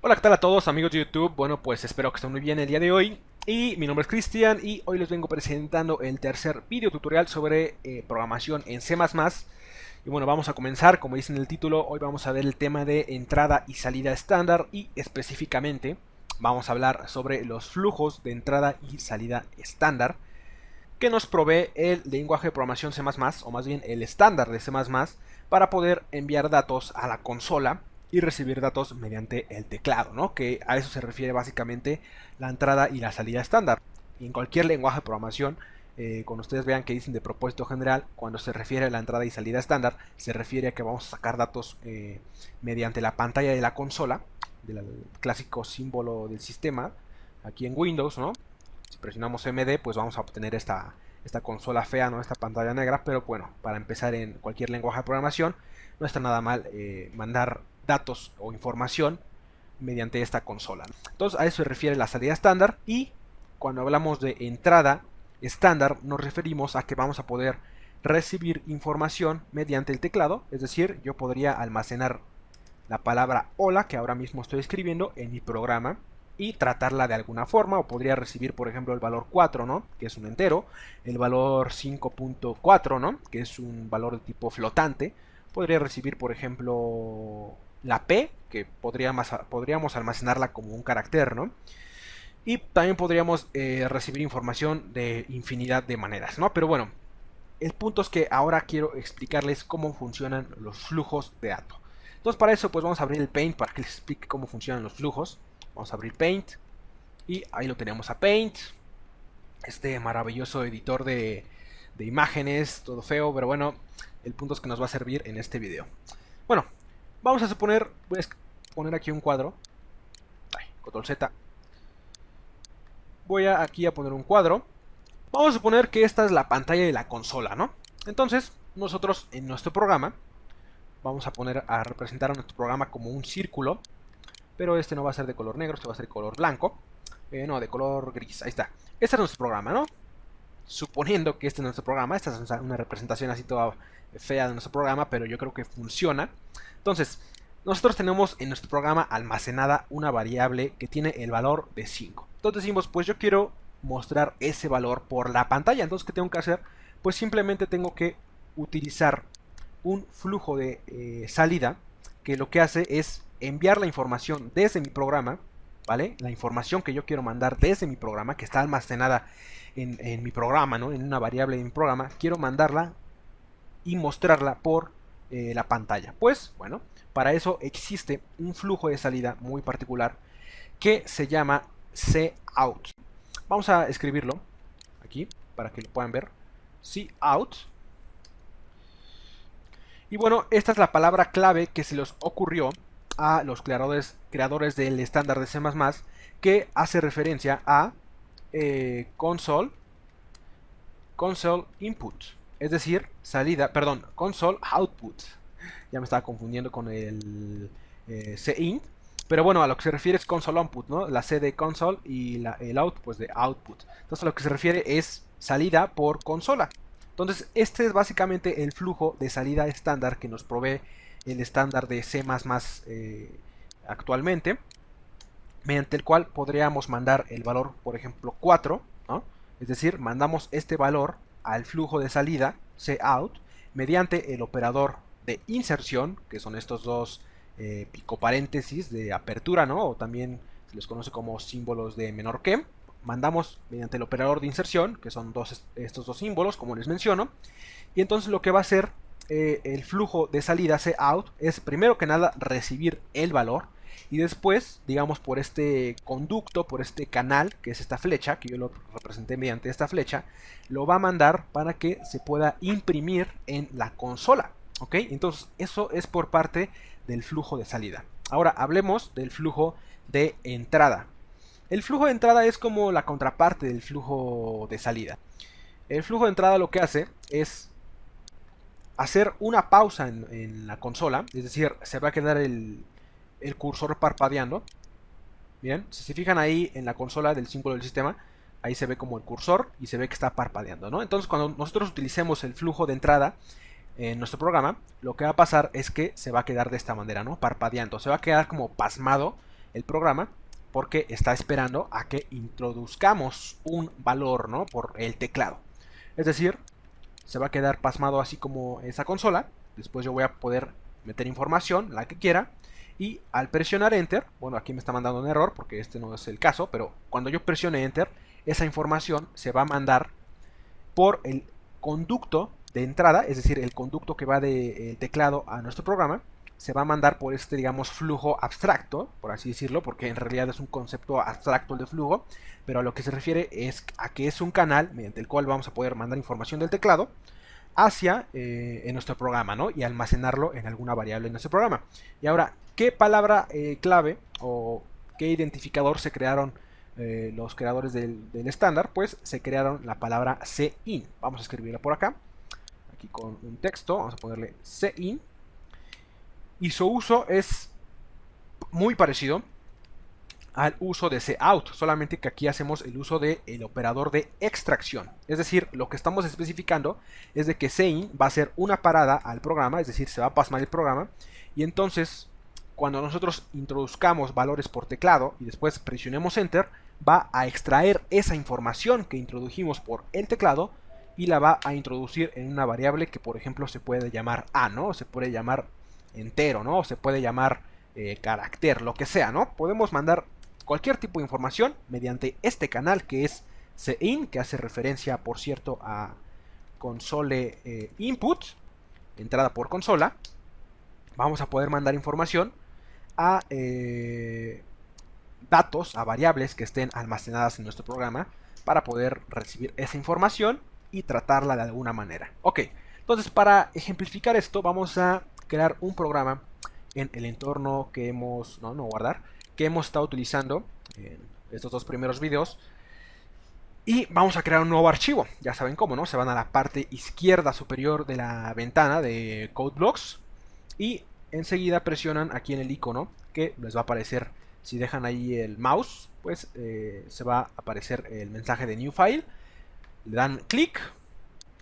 Hola, ¿qué tal a todos amigos de YouTube? Bueno, pues espero que estén muy bien el día de hoy. Y mi nombre es Cristian y hoy les vengo presentando el tercer video tutorial sobre programación en C++. Y bueno, vamos a comenzar, como dice en el título, hoy vamos a ver el tema de entrada y salida estándar y específicamente vamos a hablar sobre los flujos de entrada y salida estándar que nos provee el lenguaje de programación C++, o más bien el estándar de C++, para poder enviar datos a la consola y recibir datos mediante el teclado, ¿no? Que a eso se refiere básicamente la entrada y la salida estándar. Y en cualquier lenguaje de programación, cuando ustedes vean que dicen de propósito general, cuando se refiere a la entrada y salida estándar, se refiere a que vamos a sacar datos mediante la pantalla de la consola, del clásico símbolo del sistema, aquí en Windows, ¿no? Si presionamos MD, pues vamos a obtener esta consola fea, ¿no? Esta pantalla negra, pero bueno, para empezar en cualquier lenguaje de programación, no está nada mal mandar datos o información mediante esta consola. Entonces a eso se refiere la salida estándar y cuando hablamos de entrada estándar nos referimos a que vamos a poder recibir información mediante el teclado, es decir, yo podría almacenar la palabra hola que ahora mismo estoy escribiendo en mi programa y tratarla de alguna forma, o podría recibir por ejemplo el valor 4, ¿no? Que es un entero, el valor 5.4, ¿no? Que es un valor de tipo flotante, podría recibir por ejemplo la P, que podríamos almacenarla como un carácter, ¿no? Y también podríamos recibir información de infinidad de maneras, ¿no? Pero bueno, el punto es que ahora quiero explicarles cómo funcionan los flujos de datos. Entonces para eso pues vamos a abrir el Paint para que les explique cómo funcionan los flujos. Vamos a abrir Paint y ahí lo tenemos a Paint, este maravilloso editor de imágenes, todo feo, pero bueno, el punto es que nos va a servir en este video. Bueno, vamos a suponer, voy a poner aquí un cuadro, Control Z, voy aquí a poner un cuadro. Vamos a suponer que esta es la pantalla de la consola, ¿no? Entonces, nosotros en nuestro programa vamos a poner a representar a nuestro programa como un círculo, pero este no va a ser de color negro, este va a ser de color blanco, no, de color gris, ahí está. Este es nuestro programa, ¿no? Suponiendo que este es nuestro programa, esta es una representación así toda fea de nuestro programa, pero yo creo que funciona. Entonces, nosotros tenemos en nuestro programa almacenada una variable que tiene el valor de 5. Entonces decimos, pues yo quiero mostrar ese valor por la pantalla. Entonces, ¿qué tengo que hacer? Pues simplemente tengo que utilizar un flujo de salida que lo que hace es enviar la información desde mi programa, ¿vale? La información que yo quiero mandar desde mi programa, que está almacenada en mi programa, ¿no? En una variable de mi programa, quiero mandarla y mostrarla por la pantalla. Pues, bueno, para eso existe un flujo de salida muy particular que se llama cout. Vamos a escribirlo aquí para que lo puedan ver. Cout. Y bueno, esta es la palabra clave que se les ocurrió a los creadores del estándar de C++, que hace referencia a console input, es decir, salida, perdón, console output. Ya me estaba confundiendo con el cint, pero bueno, a lo que se refiere es console input, ¿no? La C de console y el out, pues de output. Entonces a lo que se refiere es salida por consola. Entonces este es básicamente el flujo de salida estándar que nos provee el estándar de C++ actualmente, mediante el cual podríamos mandar el valor, por ejemplo, 4, ¿no? Es decir, mandamos este valor al flujo de salida, cout, mediante el operador de inserción, que son estos dos picoparéntesis de apertura, ¿no? O también se les conoce como símbolos de menor que. Mandamos mediante el operador de inserción, que son estos dos símbolos, como les menciono. Y entonces lo que va a hacer el flujo de salida cout es primero que nada recibir el valor y después, digamos, por este conducto, por este canal, que es esta flecha, que yo lo representé mediante esta flecha, lo va a mandar para que se pueda imprimir en la consola, ¿ok? Entonces, eso es por parte del flujo de salida. Ahora, hablemos del flujo de entrada. El flujo de entrada es como la contraparte del flujo de salida. El flujo de entrada lo que hace es hacer una pausa en la consola, es decir, se va a quedar el cursor parpadeando. Bien, si se fijan ahí en la consola del símbolo del sistema, ahí se ve como el cursor y se ve que está parpadeando, ¿no? Entonces cuando nosotros utilicemos el flujo de entrada en nuestro programa, lo que va a pasar es que se va a quedar de esta manera, ¿no? Parpadeando, se va a quedar como pasmado el programa porque está esperando a que introduzcamos un valor, ¿no? Por el teclado. Es decir, se va a quedar pasmado así como esa consola. Después yo voy a poder meter información, la que quiera. Y al presionar Enter, bueno, aquí me está mandando un error porque este no es el caso, pero cuando yo presione Enter, esa información se va a mandar por el conducto de entrada, es decir, el conducto que va del teclado a nuestro programa, se va a mandar por este, digamos, flujo abstracto, por así decirlo, porque en realidad es un concepto abstracto el de flujo, pero a lo que se refiere es a que es un canal mediante el cual vamos a poder mandar información del teclado hacia en nuestro programa, ¿no? Y almacenarlo en alguna variable en nuestro programa. Y ahora, ¿qué palabra clave o qué identificador se crearon los creadores del estándar? Pues se crearon la palabra cin. Vamos a escribirla por acá, aquí con un texto, vamos a ponerle cin. Y su uso es muy parecido al uso de cout, solamente que aquí hacemos el uso del operador de extracción. Es decir, lo que estamos especificando es de que cin va a ser una parada al programa, es decir, se va a pasmar el programa, y entonces cuando nosotros introduzcamos valores por teclado y después presionemos Enter, va a extraer esa información que introdujimos por el teclado y la va a introducir en una variable que, por ejemplo, se puede llamar A, ¿no? Se puede llamar entero, ¿no? O se puede llamar carácter, lo que sea, ¿no? Podemos mandar cualquier tipo de información mediante este canal que es cin, que hace referencia, por cierto, a console input, entrada por consola. Vamos a poder mandar información a datos, a variables que estén almacenadas en nuestro programa para poder recibir esa información y tratarla de alguna manera. Ok, entonces para ejemplificar esto vamos a crear un programa en el entorno que hemos, no guardar, que hemos estado utilizando en estos dos primeros videos. Y vamos a crear un nuevo archivo, ya saben cómo, ¿no? Se van a la parte izquierda superior de la ventana de CodeBlocks y enseguida presionan aquí en el icono que les va a aparecer. Si dejan ahí el mouse, pues se va a aparecer el mensaje de New File. Le dan clic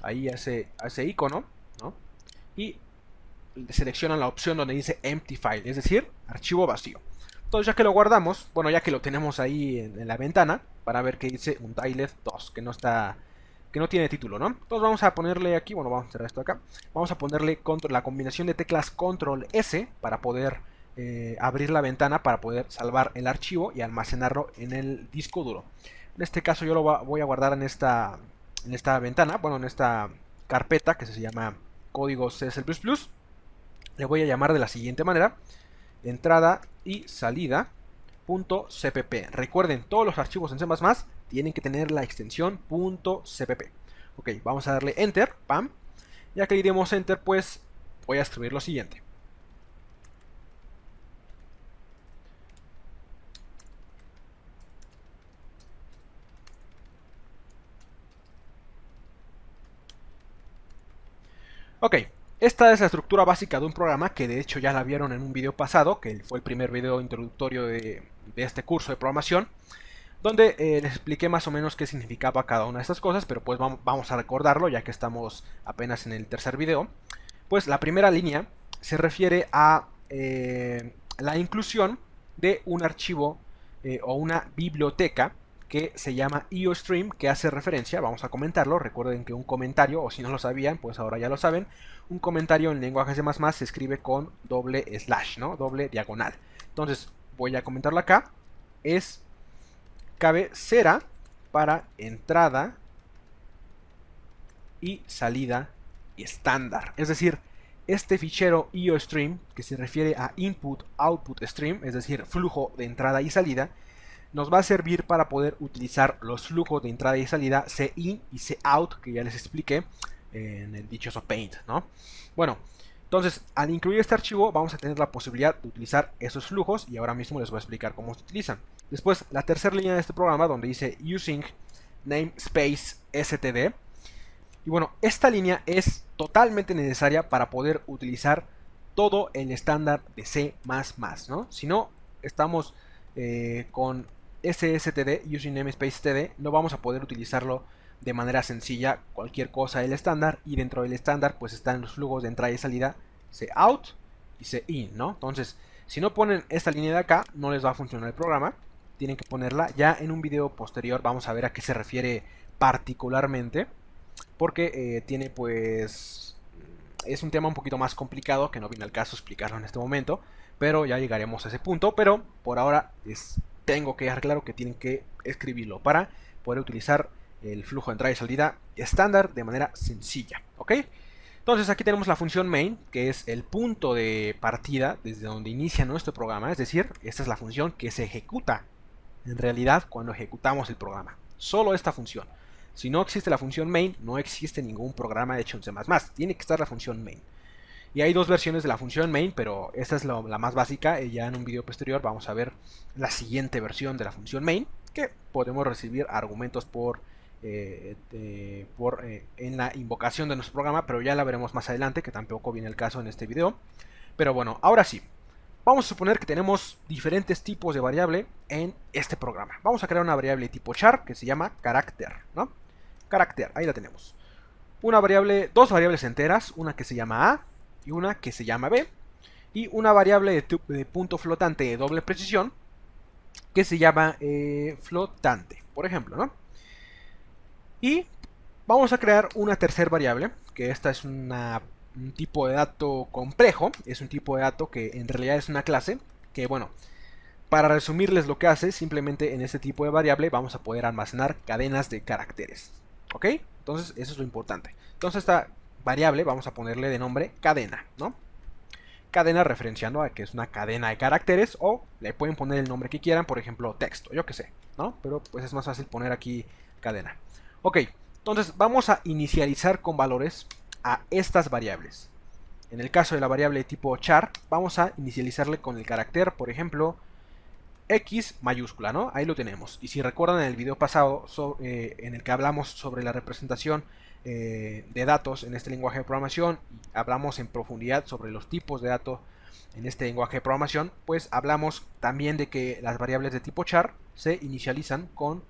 ahí a ese icono, ¿no? Y seleccionan la opción donde dice Empty File, es decir, archivo vacío. Entonces, ya que lo guardamos, bueno, ya que lo tenemos ahí en la ventana, para ver que dice Untitled 2, que no tiene título, ¿no? Entonces vamos a ponerle aquí, bueno, vamos a cerrar esto acá. Vamos a ponerle la combinación de teclas Control S para poder abrir la ventana, para poder salvar el archivo y almacenarlo en el disco duro. En este caso yo lo voy a guardar en esta ventana, bueno, en esta carpeta que se llama códigos C++. Le voy a llamar de la siguiente manera: entrada y salida .cpp. Recuerden, todos los archivos en C++ tienen que tener la extensión .cpp. Ok, vamos a darle Enter, pam. Ya que le demos Enter, pues voy a escribir lo siguiente. Ok, esta es la estructura básica de un programa que de hecho ya la vieron en un video pasado, que fue el primer video introductorio de este curso de programación, donde les expliqué más o menos qué significaba cada una de estas cosas, pero pues vamos a recordarlo ya que estamos apenas en el tercer video. Pues la primera línea se refiere a la inclusión de un archivo o una biblioteca que se llama IOStream, que hace referencia, vamos a comentarlo, recuerden que un comentario, o si no lo sabían, pues ahora ya lo saben, un comentario en lenguaje C++ se escribe con doble slash, ¿no? Doble diagonal. Entonces, voy a comentarlo acá, es cabecera para entrada y salida estándar. Es decir, este fichero IOStream, que se refiere a Input Output Stream, es decir, flujo de entrada y salida, nos va a servir para poder utilizar los flujos de entrada y salida cin y cout, que ya les expliqué en el dichoso Paint, ¿no? Bueno, entonces al incluir este archivo vamos a tener la posibilidad de utilizar esos flujos y ahora mismo les voy a explicar cómo se utilizan. Después, la tercera línea de este programa donde dice Using Namespace std. Y bueno, esta línea es totalmente necesaria para poder utilizar todo el estándar de C++, ¿no? Si no, estamos con SSTD, Using Namespace std, no vamos a poder utilizarlo de manera sencilla cualquier cosa del estándar, y dentro del estándar pues están los flujos de entrada y salida cout y cin, ¿no? Entonces Si no ponen esta línea de acá, no les va a funcionar el programa. Tienen que ponerla. Ya en un video posterior vamos a ver a qué se refiere particularmente. Porque tiene pues... Es un tema un poquito más complicado que no viene al caso explicarlo en este momento. Pero ya llegaremos a ese punto. Pero por ahora tengo que dejar claro que tienen que escribirlo para poder utilizar el flujo de entrada y salida estándar de manera sencilla. ¿Ok? Entonces aquí tenemos la función main, que es el punto de partida desde donde inicia nuestro programa. Es decir, esta es la función que se ejecuta en realidad cuando ejecutamos el programa. Solo esta función. Si no existe la función main, no existe ningún programa hecho en C++. Tiene que estar la función main. Y hay dos versiones de la función main, pero esta es la más básica. Y ya en un video posterior vamos a ver la siguiente versión de la función main, que podemos recibir argumentos en la invocación de nuestro programa, pero ya la veremos más adelante, que tampoco viene el caso en este video. Pero bueno, ahora sí, vamos a suponer que tenemos diferentes tipos de variable en este programa. Vamos a crear una variable tipo char que se llama carácter, ¿no? Carácter, ahí la tenemos. Dos variables enteras, una que se llama A y una que se llama B, y una variable de punto flotante de doble precisión que se llama flotante, por ejemplo, ¿no? Y vamos a crear una tercera variable, que esta es un tipo de dato complejo, es un tipo de dato que en realidad es una clase, que bueno, para resumirles lo que hace, simplemente en este tipo de variable vamos a poder almacenar cadenas de caracteres, ¿ok? Entonces eso es lo importante. Entonces esta variable vamos a ponerle de nombre cadena, ¿no? Cadena referenciando a que es una cadena de caracteres, o le pueden poner el nombre que quieran, por ejemplo texto, yo que sé, ¿no? Pero pues es más fácil poner aquí cadena. Ok, entonces vamos a inicializar con valores a estas variables. En el caso de la variable tipo char, vamos a inicializarle con el carácter, por ejemplo, X mayúscula, ¿no? Ahí lo tenemos. Y si recuerdan en el video pasado en el que hablamos sobre la representación de datos en este lenguaje de programación, y hablamos en profundidad sobre los tipos de datos en este lenguaje de programación, pues hablamos también de que las variables de tipo char se inicializan con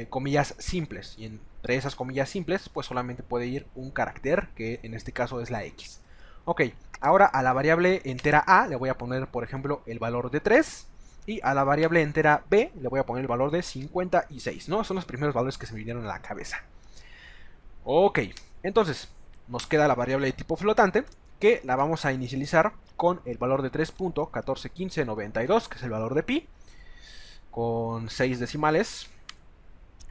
comillas simples, y entre esas comillas simples pues solamente puede ir un carácter, que en este caso es la X. Ok, ahora a la variable entera A le voy a poner, por ejemplo, el valor de 3, y a la variable entera B le voy a poner el valor de 56, ¿no? Son los primeros valores que se me vinieron a la cabeza. Ok, entonces nos queda la variable de tipo flotante, que la vamos a inicializar con el valor de 3.141592, que es el valor de pi, con 6 decimales.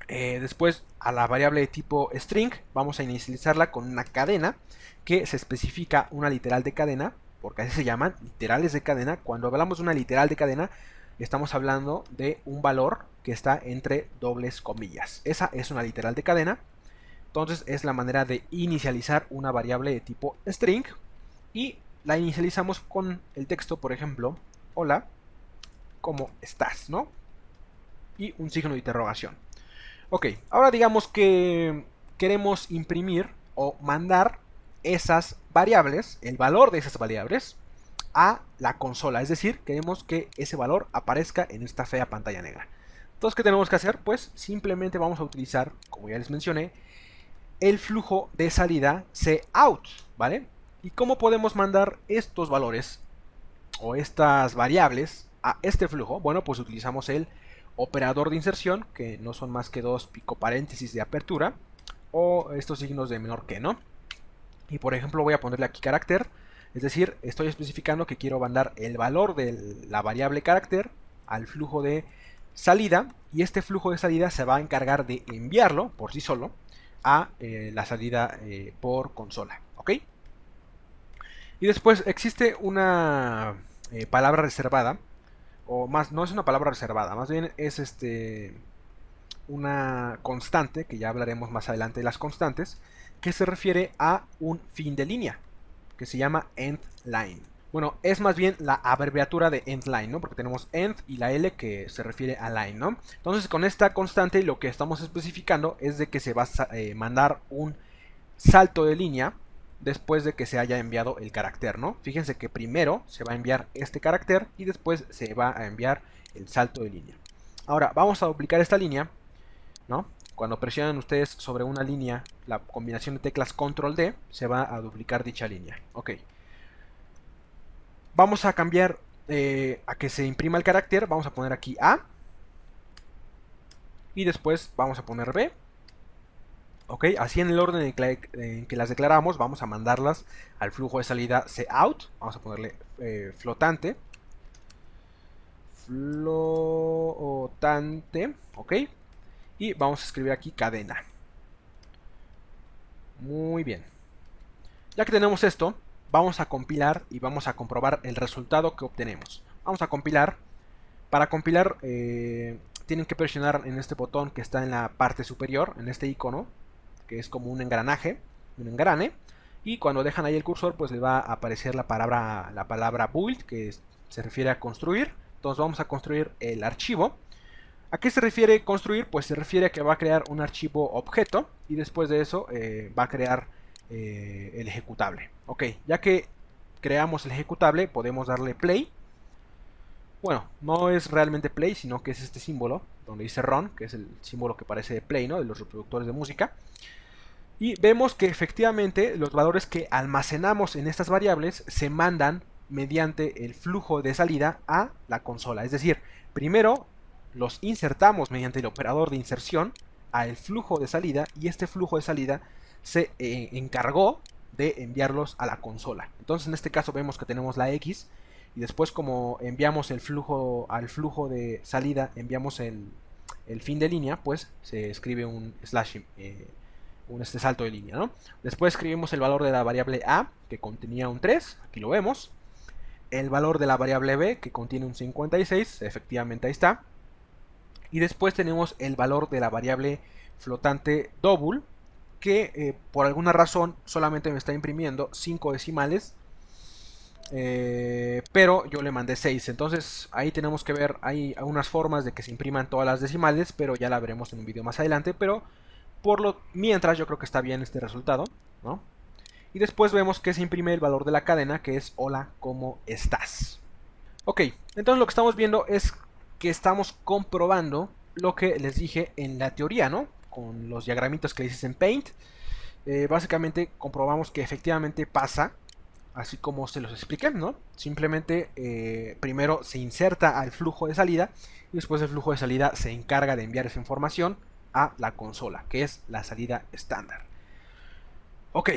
Después a la variable de tipo string vamos a inicializarla con una cadena que se especifica una literal de cadena, porque así se llaman, literales de cadena. Cuando hablamos de una literal de cadena estamos hablando de un valor que está entre dobles comillas. Esa es una literal de cadena. Entonces es la manera de inicializar una variable de tipo string, y la inicializamos con el texto, por ejemplo, hola, ¿cómo estás?, ¿no? Y un signo de interrogación. Ok, ahora digamos que queremos imprimir o mandar esas variables, el valor de esas variables, a la consola. Es decir, queremos que ese valor aparezca en esta fea pantalla negra. Entonces, ¿qué tenemos que hacer? Pues simplemente vamos a utilizar, como ya les mencioné, el flujo de salida cout, ¿vale? ¿Y cómo podemos mandar estos valores o estas variables a este flujo? Bueno, pues utilizamos el operador de inserción, que no son más que dos picoparéntesis de apertura, o estos signos de menor que, ¿no? Y por ejemplo voy a ponerle aquí carácter, es decir, estoy especificando que quiero mandar el valor de la variable carácter al flujo de salida, y este flujo de salida se va a encargar de enviarlo por sí solo a la salida por consola, ¿ok? Y después existe una palabra reservada, o más, no es una palabra reservada, más bien es una constante, que ya hablaremos más adelante de las constantes, que se refiere a un fin de línea, que se llama endLine. Bueno, es más bien la abreviatura de endLine, ¿no? Porque tenemos end y la L que se refiere a line, ¿no? Entonces con esta constante lo que estamos especificando es de que se va a mandar un salto de línea después de que se haya enviado el carácter, ¿no? Fíjense que primero se va a enviar este carácter y después se va a enviar el salto de línea. Ahora vamos a duplicar esta línea, ¿no? Cuando presionan ustedes sobre una línea, la combinación de teclas control D, se va a duplicar dicha línea. Ok. vamos a cambiar a que se imprima el carácter. Vamos a poner aquí A. Y después vamos a poner B. Ok, así en el orden en que las declaramos, vamos a mandarlas al flujo de salida cout. Vamos a ponerle flotante. Flotante, ok. Y vamos a escribir aquí cadena. Muy bien. Ya que tenemos esto, vamos a compilar y vamos a comprobar el resultado que obtenemos. Vamos a compilar. Para compilar, tienen que presionar en este botón que está en la parte superior, en este icono, que es como un engranaje, un engrane. Y cuando dejan ahí el cursor, pues le va a aparecer la palabra build, que se refiere a construir. Entonces vamos a construir el archivo. ¿A qué se refiere construir? Pues se refiere a que va a crear un archivo objeto y después de eso va a crear el ejecutable. Ok, ya que creamos el ejecutable, podemos darle play. Bueno, no es realmente play, sino que es este símbolo donde dice run, que es el símbolo que parece de play, ¿no? De los reproductores de música. Y vemos que efectivamente los valores que almacenamos en estas variables se mandan mediante el flujo de salida a la consola. Es decir, primero los insertamos mediante el operador de inserción al flujo de salida y este flujo de salida se encargó de enviarlos a la consola. Entonces en este caso vemos que tenemos la X y después como enviamos el flujo al flujo de salida, enviamos el fin de línea, pues se escribe un slash, este salto de línea, ¿no? Después escribimos el valor de la variable A, que contenía un 3, aquí lo vemos. El valor de la variable B, que contiene un 56, efectivamente ahí está. Y después tenemos el valor de la variable flotante double, que por alguna razón solamente me está imprimiendo 5 decimales, pero yo le mandé 6. Entonces ahí tenemos que ver, hay unas formas de que se impriman todas las decimales, pero ya la veremos en un video más adelante. Pero mientras yo creo que está bien este resultado, ¿no? Y después vemos que se imprime el valor de la cadena, que es hola, ¿cómo estás? Ok, entonces lo que estamos viendo es que estamos comprobando lo que les dije en la teoría, ¿no? Con los diagramitas que hice en Paint. Básicamente comprobamos que efectivamente pasa, así como se los expliqué, ¿no? Simplemente primero se inserta al flujo de salida y después el flujo de salida se encarga de enviar esa información a la consola, que es la salida estándar. Ok,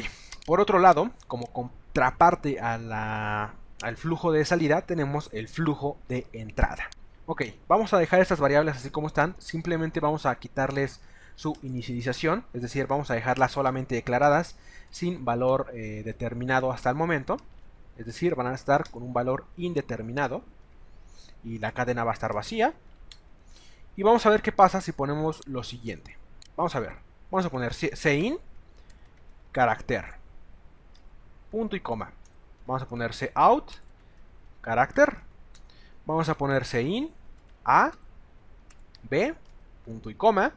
por otro lado, como contraparte al flujo de salida, tenemos el flujo de entrada. Ok, vamos a dejar estas variables así como están, simplemente vamos a quitarles su inicialización, es decir, vamos a dejarlas solamente declaradas sin valor determinado hasta el momento, es decir, van a estar con un valor indeterminado y la cadena va a estar vacía. Y vamos a ver qué pasa si ponemos lo siguiente. Vamos a ver, vamos a poner cin carácter, punto y coma. Vamos a poner cout carácter. Vamos a poner cin a b, punto y coma.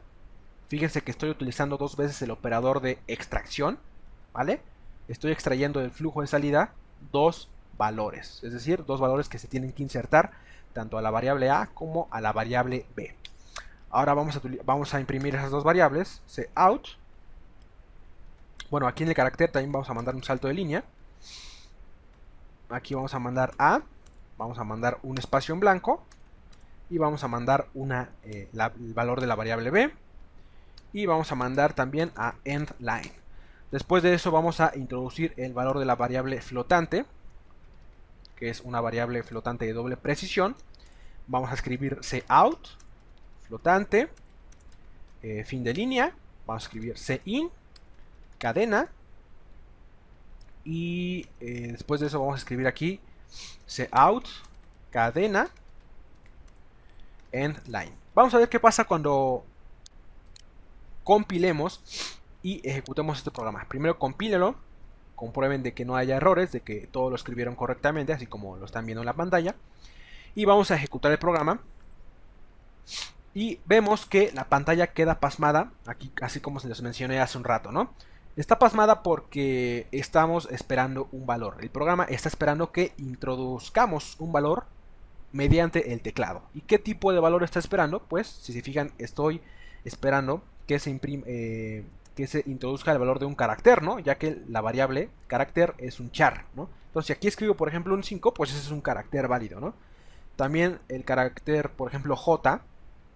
Fíjense que estoy utilizando dos veces el operador de extracción, ¿vale? Estoy extrayendo del flujo de salida dos valores, es decir, dos valores que se tienen que insertar tanto a la variable A como a la variable B. Ahora vamos a imprimir esas dos variables, cout. Bueno, aquí en el carácter también vamos a mandar un salto de línea. Aquí vamos a mandar A, vamos a mandar un espacio en blanco y vamos a mandar el valor de la variable B. Y vamos a mandar también a endLine. Después de eso vamos a introducir el valor de la variable flotante, que es una variable flotante de doble precisión. Vamos a escribir cout flotante, fin de línea. Vamos a escribir cin cadena. Y después de eso vamos a escribir aquí cout cadena endLine. Vamos a ver qué pasa cuando compilemos y ejecutemos este programa. Primero compílelo, comprueben de que no haya errores, de que todo lo escribieron correctamente, así como lo están viendo en la pantalla. Y vamos a ejecutar el programa. Y vemos que la pantalla queda pasmada, aquí así como se les mencioné hace un rato, ¿no? Está pasmada porque estamos esperando un valor. El programa está esperando que introduzcamos un valor mediante el teclado. ¿Y qué tipo de valor está esperando? Pues, si se fijan, estoy esperando que se imprime, que se introduzca el valor de un carácter, ¿no? Ya que la variable carácter es un char, ¿no? Entonces, si aquí escribo, por ejemplo, un 5, pues ese es un carácter válido, ¿no? También el carácter, por ejemplo, J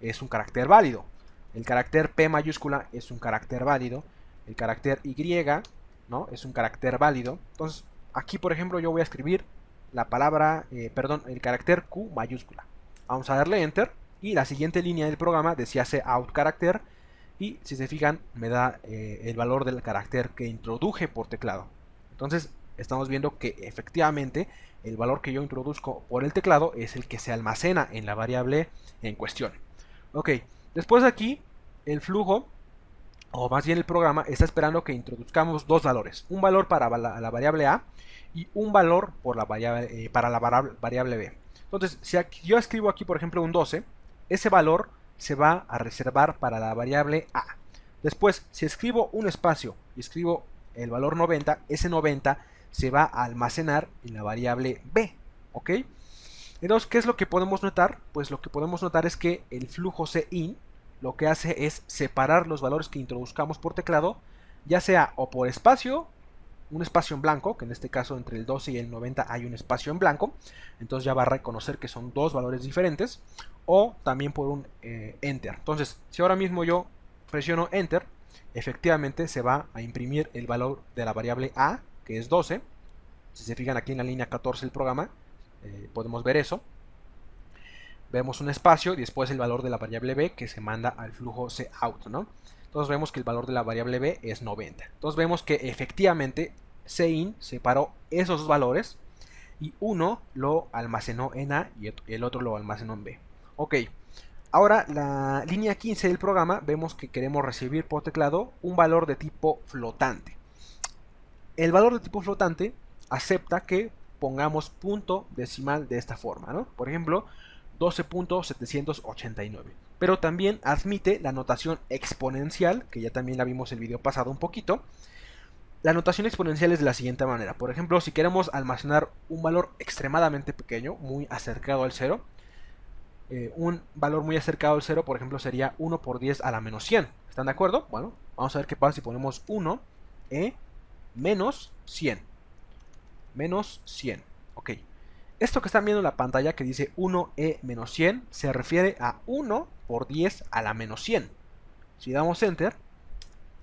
es un carácter válido. El carácter P mayúscula es un carácter válido. El carácter Y, ¿no? Es un carácter válido. Entonces, aquí, por ejemplo, yo voy a escribir la palabra, el carácter Q mayúscula. Vamos a darle Enter. Y la siguiente línea del programa decía C out carácter. Y si se fijan, me da el valor del carácter que introduje por teclado. Entonces, estamos viendo que efectivamente el valor que yo introduzco por el teclado es el que se almacena en la variable en cuestión. Ok, después de aquí, el flujo, o más bien el programa, está esperando que introduzcamos dos valores. Un valor para la variable A y un valor por la variable, para la variable B. Entonces, si yo escribo aquí, por ejemplo, un 12, ese valor se va a reservar para la variable A. Después, si escribo un espacio y escribo el valor 90, ese 90 se va a almacenar en la variable B. ¿Ok? Entonces, ¿qué es lo que podemos notar? Pues lo que podemos notar es que el flujo CIN lo que hace es separar los valores que introduzcamos por teclado, ya sea o por espacio, un espacio en blanco, que en este caso entre el 12 y el 90 hay un espacio en blanco, entonces ya va a reconocer que son dos valores diferentes, o también por un Enter. Entonces, si ahora mismo yo presiono Enter, efectivamente se va a imprimir el valor de la variable A, que es 12. Si se fijan aquí en la línea 14 del programa, podemos ver eso. Vemos un espacio y después el valor de la variable B que se manda al flujo cout, ¿no? Entonces vemos que el valor de la variable B es 90. Entonces vemos que efectivamente CIN separó esos valores y uno lo almacenó en A y el otro lo almacenó en B. Ok, ahora la línea 15 del programa vemos que queremos recibir por teclado un valor de tipo flotante. El valor de tipo flotante acepta que pongamos punto decimal de esta forma, ¿no? Por ejemplo, 12.789. Pero también admite la notación exponencial, que ya también la vimos el video pasado un poquito. La notación exponencial es de la siguiente manera. Por ejemplo, si queremos almacenar un valor extremadamente pequeño, muy acercado al 0, un valor muy acercado al 0, por ejemplo, sería 1 por 10 a la menos 100. ¿Están de acuerdo? Bueno, vamos a ver qué pasa si ponemos 1 menos 100. Menos 100. Ok. Esto que están viendo en la pantalla que dice 1e menos 100 se refiere a 1 por 10 a la menos 100. Si damos Enter,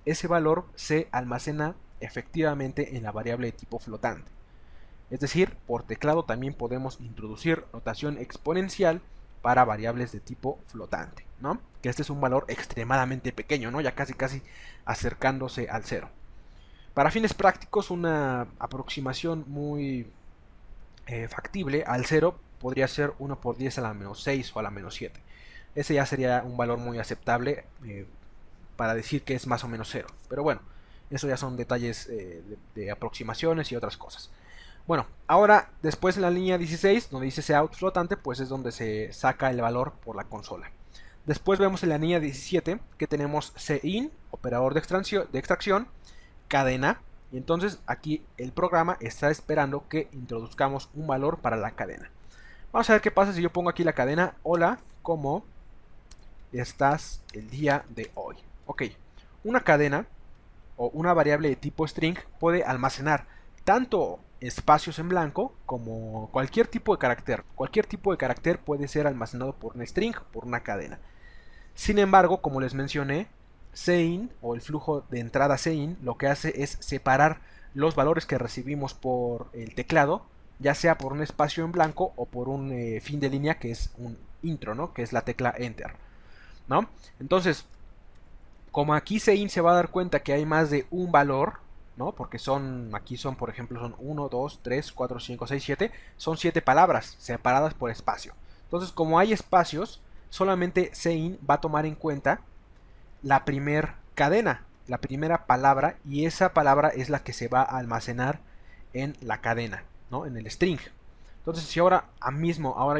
ese valor se almacena efectivamente en la variable de tipo flotante. Es decir, por teclado también podemos introducir notación exponencial para variables de tipo flotante, ¿no? Que este es un valor extremadamente pequeño, ¿no? Ya casi acercándose al 0. Para fines prácticos, una aproximación muy factible al 0 podría ser 1 por 10 a la menos 6 o a la menos 7. Ese ya sería un valor muy aceptable para decir que es más o menos 0. Pero bueno, eso ya son detalles de aproximaciones y otras cosas. Bueno, ahora después en la línea 16, donde dice cout flotante, pues es donde se saca el valor por la consola. Después vemos en la línea 17 que tenemos CIN, operador de extracción, cadena, y entonces aquí el programa está esperando que introduzcamos un valor para la cadena. Vamos a ver qué pasa si yo pongo aquí la cadena: hola, ¿cómo estás el día de hoy? Ok, una cadena o una variable de tipo string puede almacenar tanto espacios en blanco como cualquier tipo de carácter. Cualquier tipo de carácter puede ser almacenado por una string, por una cadena. Sin embargo, como les mencioné, CIN o el flujo de entrada CIN lo que hace es separar los valores que recibimos por el teclado, ya sea por un espacio en blanco o por un fin de línea que es un intro, ¿no? Que es la tecla Enter, ¿no? Entonces, como aquí CIN se va a dar cuenta que hay más de un valor, ¿no? Porque aquí son, por ejemplo, son 1, 2, 3, 4, 5, 6, 7, son 7 palabras separadas por espacio. Entonces, como hay espacios, solamente CIN va a tomar en cuenta la primera cadena, la primera palabra, y esa palabra es la que se va a almacenar en la cadena, ¿no? En el string. Entonces, si ahora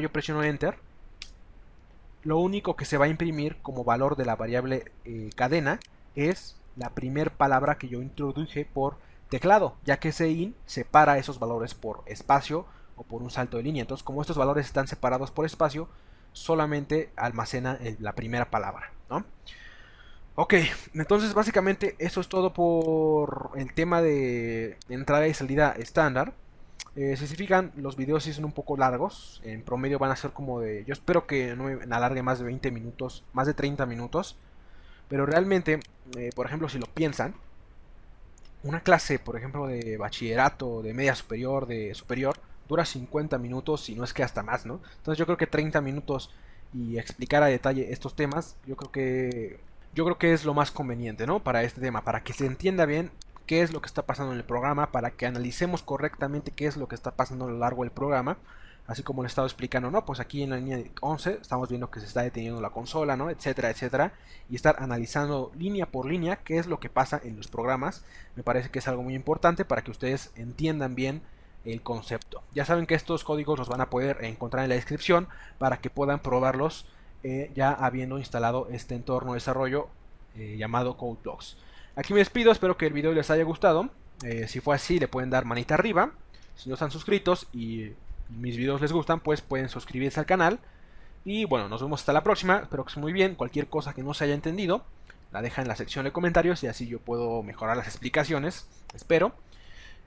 yo presiono Enter, lo único que se va a imprimir como valor de la variable cadena es la primera palabra que yo introduje por teclado, ya que CIN separa esos valores por espacio o por un salto de línea. Entonces, como estos valores están separados por espacio, solamente almacena la primera palabra, ¿no? Ok, entonces básicamente eso es todo por el tema de entrada y salida estándar. Si se fijan, los videos sí son un poco largos. En promedio van a ser como de... Yo espero que no me alargue más de 20 minutos, más de 30 minutos. Pero realmente, por ejemplo, si lo piensan, una clase, por ejemplo, de bachillerato, de media superior, de superior, dura 50 minutos, si no es que hasta más, ¿no? Entonces yo creo que 30 minutos y explicar a detalle estos temas, yo creo que es lo más conveniente, ¿no? Para este tema, para que se entienda bien qué es lo que está pasando en el programa, para que analicemos correctamente qué es lo que está pasando a lo largo del programa, así como le he estado explicando, ¿no? Pues aquí en la línea 11 estamos viendo que se está deteniendo la consola, ¿no? Etcétera, etcétera, y estar analizando línea por línea qué es lo que pasa en los programas, me parece que es algo muy importante para que ustedes entiendan bien el concepto. Ya saben que estos códigos los van a poder encontrar en la descripción para que puedan probarlos ya habiendo instalado este entorno de desarrollo llamado CodeBlocks. Aquí me despido, espero que el video les haya gustado. Si fue así, le pueden dar manita arriba. Si no están suscritos y mis videos les gustan, pues pueden suscribirse al canal. Y bueno, nos vemos hasta la próxima. Espero que estén muy bien. Cualquier cosa que no se haya entendido, la deja en la sección de comentarios y así yo puedo mejorar las explicaciones. Espero.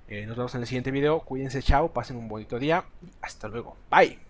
Nos vemos en el siguiente video. Cuídense, chao, pasen un bonito día. Hasta luego. Bye.